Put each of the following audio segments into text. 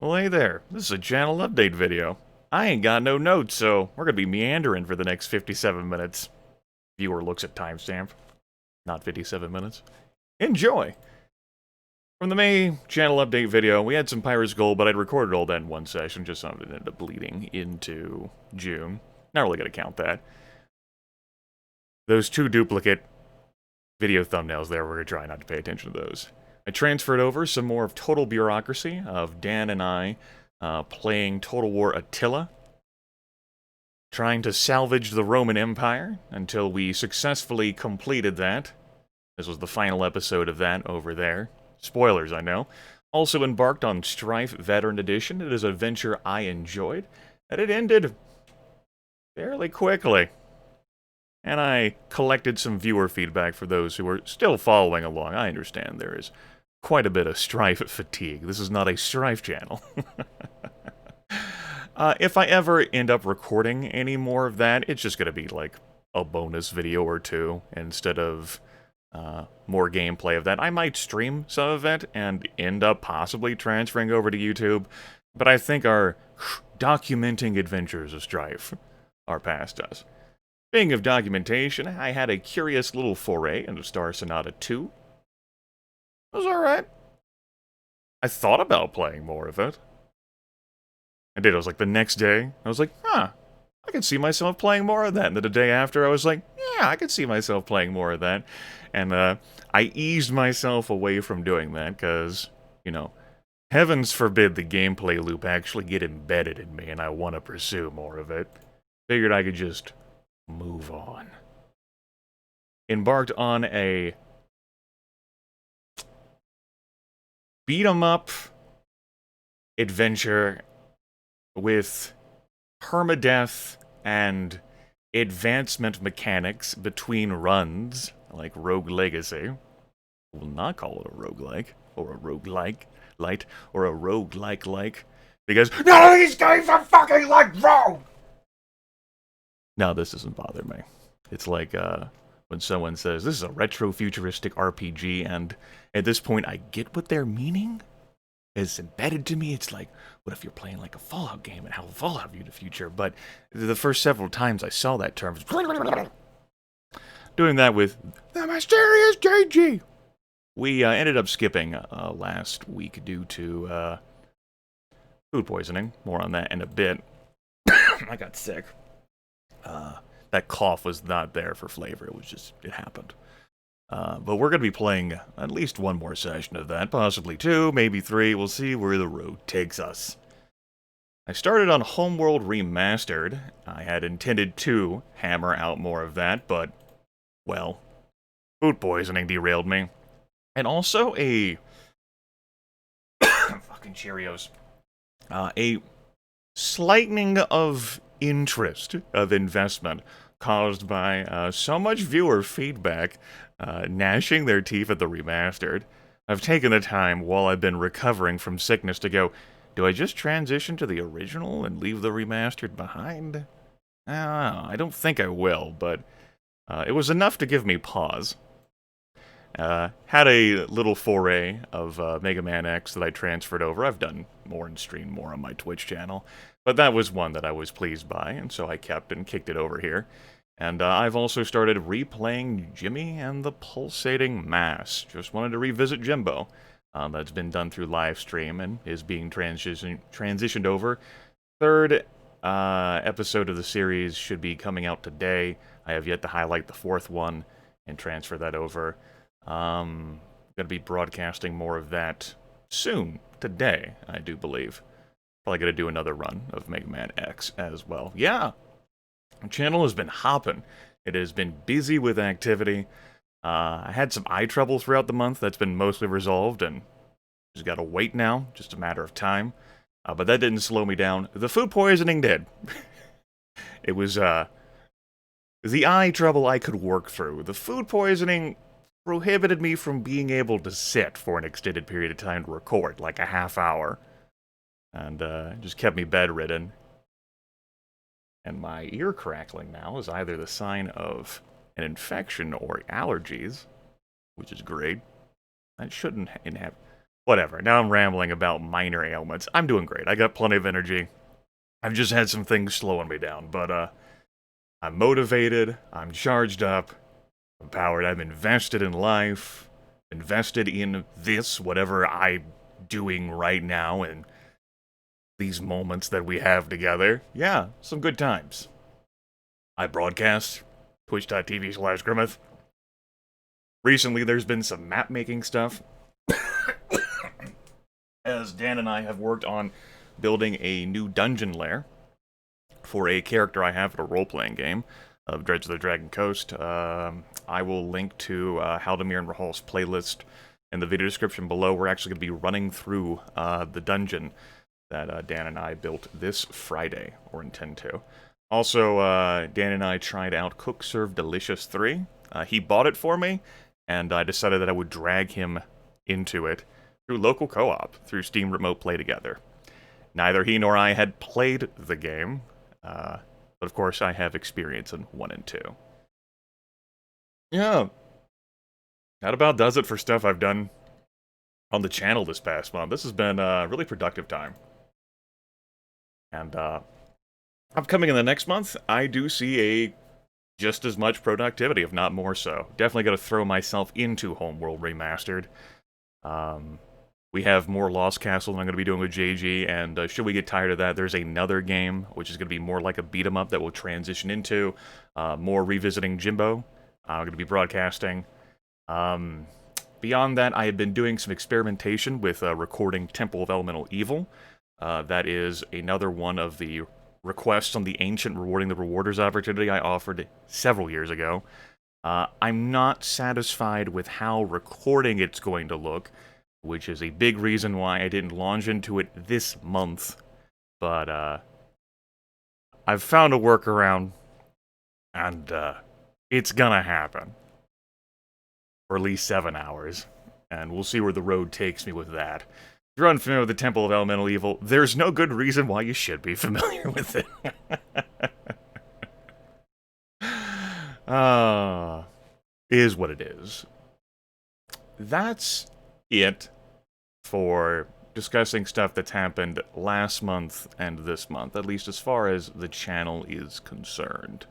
Well, hey there. This is a channel update video. I ain't got no notes, so we're gonna be meandering for the next 57 minutes. Viewer looks at timestamp, not 57 minutes. Enjoy! From the May channel update video, we had some Pirate's Gold, but I'd recorded all that in one session, just something that ended up bleeding into June. Not really gonna count that. Those two duplicate video thumbnails there, we're gonna try not to pay attention to those. I transferred over some more of Total Bureaucracy, of Dan and I playing Total War Attila, trying to salvage the Roman Empire until we successfully completed that. This was the final episode of that over there. Spoilers, I know. Also embarked on Strife Veteran Edition. It is an adventure I enjoyed, and it ended fairly quickly. And I collected some viewer feedback for those who are still following along. I understand there is quite a bit of Strife fatigue. This is not a Strife channel. If I ever end up recording any more of that, it's just going to be like a bonus video or two instead of more gameplay of that. I might stream some of it and end up possibly transferring over to YouTube, but I think our documenting adventures of Strife are past us. Speaking of documentation, I had a curious little foray into Star Sonata 2. It was alright. I thought about playing more of it. I did. It was like the next day. I was like, I could see myself playing more of that. And then the day after, I was like, yeah, I could see myself playing more of that. And I eased myself away from doing that because, you know, heavens forbid the gameplay loop actually get embedded in me and I want to pursue more of it. Figured I could just move on. Embarked on a beat-em-up adventure with permadeath and advancement mechanics between runs, like Rogue Legacy. We'll not call it a roguelike, or a roguelike light, or a roguelike, because none of these games are fucking like Rogue! No, this doesn't bother me. It's like, when someone says, this is a retro-futuristic RPG, and at this point I get what they're meaning. It's embedded to me. It's like, what if you're playing like a Fallout game and how Fallout viewed the future? But the first several times I saw that term, doing that with the mysterious JG. We ended up skipping last week due to food poisoning. More on that in a bit. I got sick. That cough was not there for flavor. It was just, it happened. But we're going to be playing at least one more session of that, possibly two, maybe three. We'll see where the road takes us. I started on Homeworld Remastered. I had intended to hammer out more of that, but, well, food poisoning derailed me. And also a... fucking Cheerios. A slightening of interest, of investment, caused by so much viewer feedback gnashing their teeth at the remastered. I've taken the time while I've been recovering from sickness to go, do I just transition to the original and leave the remastered behind? I don't think I will, but it was enough to give me pause. Had a little foray of Mega Man X that I transferred over. I've done more and streamed more on my Twitch channel, but that was one that I was pleased by, and so I kept and kicked it over here. And I've also started replaying Jimmy and the Pulsating Mass. Just wanted to revisit Jimbo. That's been done through live stream and is being transitioned over. Third episode of the series should be coming out today. I have yet to highlight the fourth one and transfer that over. Going to be broadcasting more of that soon, today, I do believe. Probably going to do another run of Mega Man X as well. Yeah! The channel has been hopping. It has been busy with activity. I had some eye trouble throughout the month. That's been mostly resolved, and just gotta wait now. Just a matter of time. But that didn't slow me down. The food poisoning did. It was, the eye trouble I could work through. The food poisoning prohibited me from being able to sit for an extended period of time to record, like a half hour. And, just kept me bedridden. And my ear crackling now is either the sign of an infection or allergies, which is great. That shouldn't have... Whatever. Now I'm rambling about minor ailments. I'm doing great. I got plenty of energy. I've just had some things slowing me down, but I'm motivated. I'm charged up. I'm powered. I'm invested in life. Invested in this, whatever I'm doing right now, and these moments that we have together. Yeah, some good times. I broadcast twitch.tv/Grimith. Recently, there's been some map making stuff. As Dan and I have worked on building a new dungeon lair for a character I have in a role-playing game of Dredge of the Dragon Coast. I will link to Haldemir and Rahal's playlist in the video description below. We're actually going to be running through the dungeon that Dan and I built this Friday, or intend to. Also, Dan and I tried out Cook Serve Delicious 3. He bought it for me, and I decided that I would drag him into it through local co-op, through Steam Remote Play Together. Neither he nor I had played the game, but of course I have experience in 1 and 2. Yeah, that about does it for stuff I've done on the channel this past month. This has been a really productive time. And upcoming in the next month, I do see a just as much productivity, if not more so. Definitely got to throw myself into Homeworld Remastered. We have more Lost Castle than I'm going to be doing with JG, and should we get tired of that, there's another game, which is going to be more like a beat-em-up that we'll transition into. More revisiting Jimbo. I'm going to be broadcasting. Beyond that, I have been doing some experimentation with recording Temple of Elemental Evil. That is another one of the requests on the Ancient Rewarding the Rewarders opportunity I offered several years ago. I'm not satisfied with how recording it's going to look, which is a big reason why I didn't launch into it this month. But I've found a workaround, and it's gonna happen. For at least 7 hours. And we'll see where the road takes me with that. If you're unfamiliar with the Temple of Elemental Evil, there's no good reason why you should be familiar with it. Is what it is. That's it for discussing stuff that's happened last month and this month, at least as far as the channel is concerned.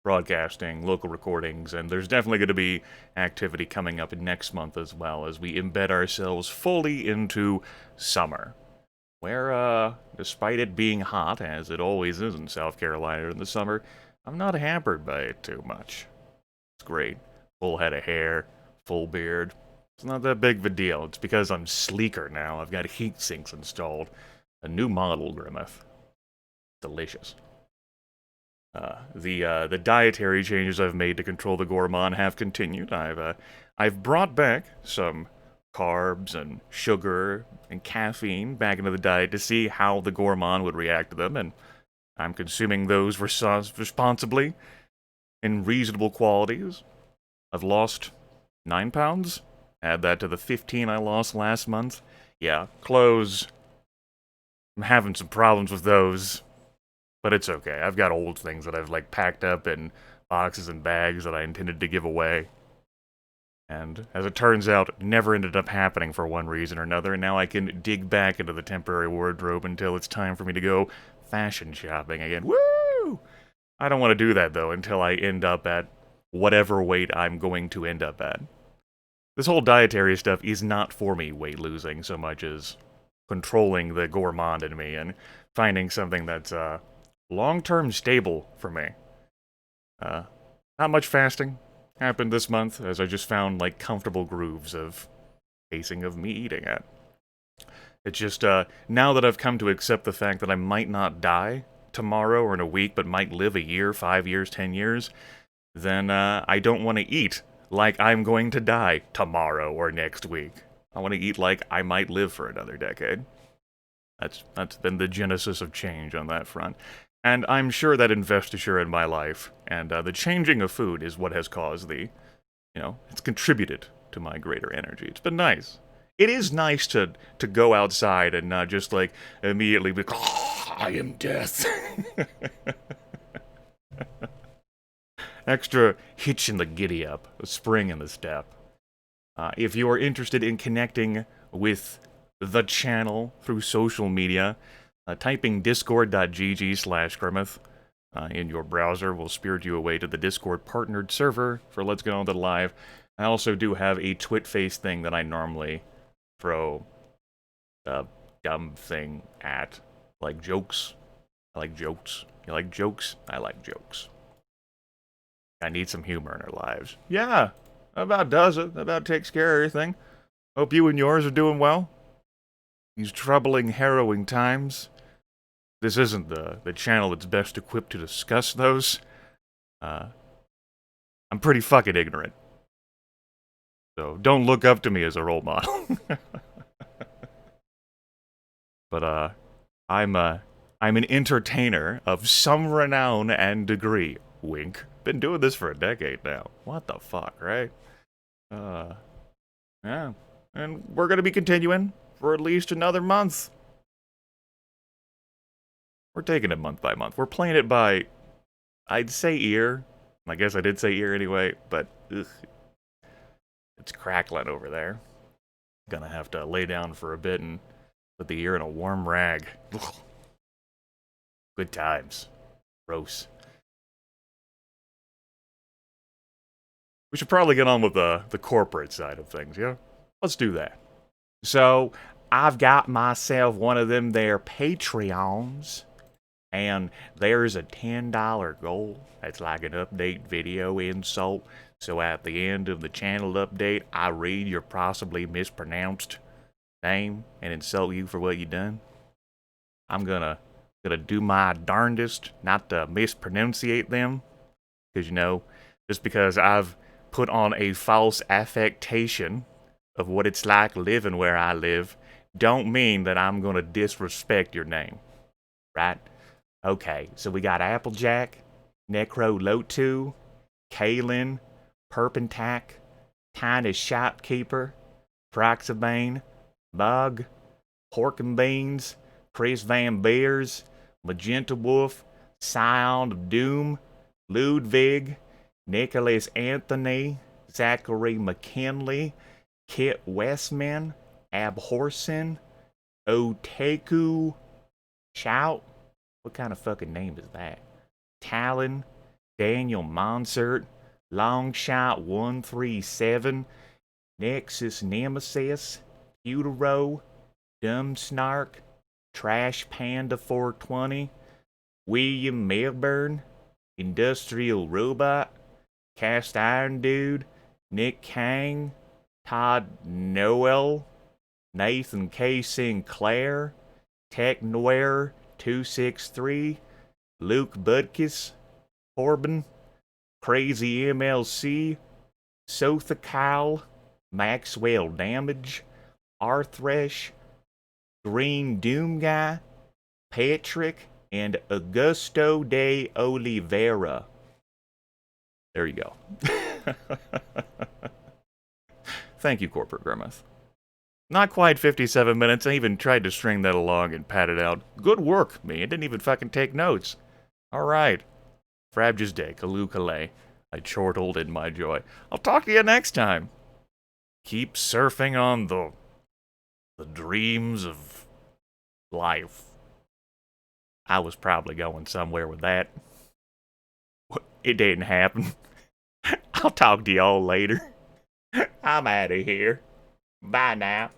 Broadcasting, local recordings, and there's definitely going to be activity coming up next month as well as we embed ourselves fully into summer. Where, despite it being hot, as it always is in South Carolina in the summer, I'm not hampered by it too much. It's great. Full head of hair, full beard. It's not that big of a deal. It's because I'm sleeker now. I've got heat sinks installed. A new model, Grimith. Delicious. The dietary changes I've made to control the gourmand have continued. I've brought back some carbs and sugar and caffeine back into the diet to see how the gourmand would react to them, and I'm consuming those responsibly in reasonable quantities. I've lost 9 pounds. Add that to the 15 I lost last month. Yeah, clothes. I'm having some problems with those. But it's okay. I've got old things that I've, like, packed up in boxes and bags that I intended to give away. And, as it turns out, never ended up happening for one reason or another, and now I can dig back into the temporary wardrobe until it's time for me to go fashion shopping again. Woo! I don't want to do that, though, until I end up at whatever weight I'm going to end up at. This whole dietary stuff is not for me weight losing so much as controlling the gourmand in me and finding something that's, long-term stable for me. Not much fasting happened this month, as I just found, like, comfortable grooves of pacing of me eating at. It's just, now that I've come to accept the fact that I might not die tomorrow or in a week, but might live a year, 5 years, 10 years, then, I don't want to eat like I'm going to die tomorrow or next week. I want to eat like I might live for another decade. That's been the genesis of change on that front. And I'm sure that investiture in my life and the changing of food is what has caused it's contributed to my greater energy. It's been nice. It is nice to go outside and not just, like, immediately be, oh, I am death. Extra hitch in the giddy-up, a spring in the step. If you are interested in connecting with the channel through social media. Typing discord.gg/Grimith in your browser will spirit you away to the Discord partnered server for Let's Get On to the Live. I also do have a twit face thing that I normally throw a dumb thing at, like jokes. I like jokes. You like jokes? I like jokes. I need some humor in our lives. Yeah, about does it. About takes care of everything. Hope you and yours are doing well. These troubling, harrowing times. This isn't the channel that's best equipped to discuss those. I'm pretty fucking ignorant. So don't look up to me as a role model. But I'm an entertainer of some renown and degree. Wink. Been doing this for a decade now. What the fuck, right? Yeah. And we're gonna be continuing for at least another month. We're taking it month by month. We're playing it by, I'd say ear. I guess I did say ear anyway, but ugh, it's crackling over there. Gonna have to lay down for a bit and put the ear in a warm rag. Ugh. Good times. Gross. We should probably get on with the corporate side of things, yeah? Let's do that. So, I've got myself one of them there Patreons. And there's a $10 goal. That's like an update video insult. So at the end of the channel update, I read your possibly mispronounced name and insult you for what you done. I'm gonna do my darndest not to mispronunciate them. Because, you know, just because I've put on a false affectation of what it's like living where I live, don't mean that I'm gonna disrespect your name. Right? Okay, so we got Applejack, Necrolotu, Kalen, Perpentac, Tiny Shopkeeper, Proxibane, Bug, Pork and Beans, Chris Van Beers, Magenta Wolf, Scion of Doom, Ludwig, Nicholas Anthony, Zachary McKinley, Kit Westman, Abhorsen, Oteku, Shout. What kind of fucking name is that? Talon, Daniel Monsert, Longshot 137, Nexus Nemesis, Utero, Dumb Snark, Trash Panda 420, William Milburn, Industrial Robot, Cast Iron Dude, Nick Kang, Todd Noel, Nathan K. Sinclair, Tech Noir 263, Luke Budkiss, Corbin, Crazy MLC, Sothacal, Maxwell Damage, Arthresh, Green Doom Guy, Patrick, and Augusto de Oliveira. There you go. Thank you, Corporate Grimith. Not quite 57 minutes. I even tried to string that along and pad it out. Good work, me. I didn't even fucking take notes. Alright. Frabjous day, Kalu Kalay. I chortled in my joy. I'll talk to you next time. Keep surfing on the dreams of life. I was probably going somewhere with that. It didn't happen. I'll talk to y'all later. I'm out of here. Bye now.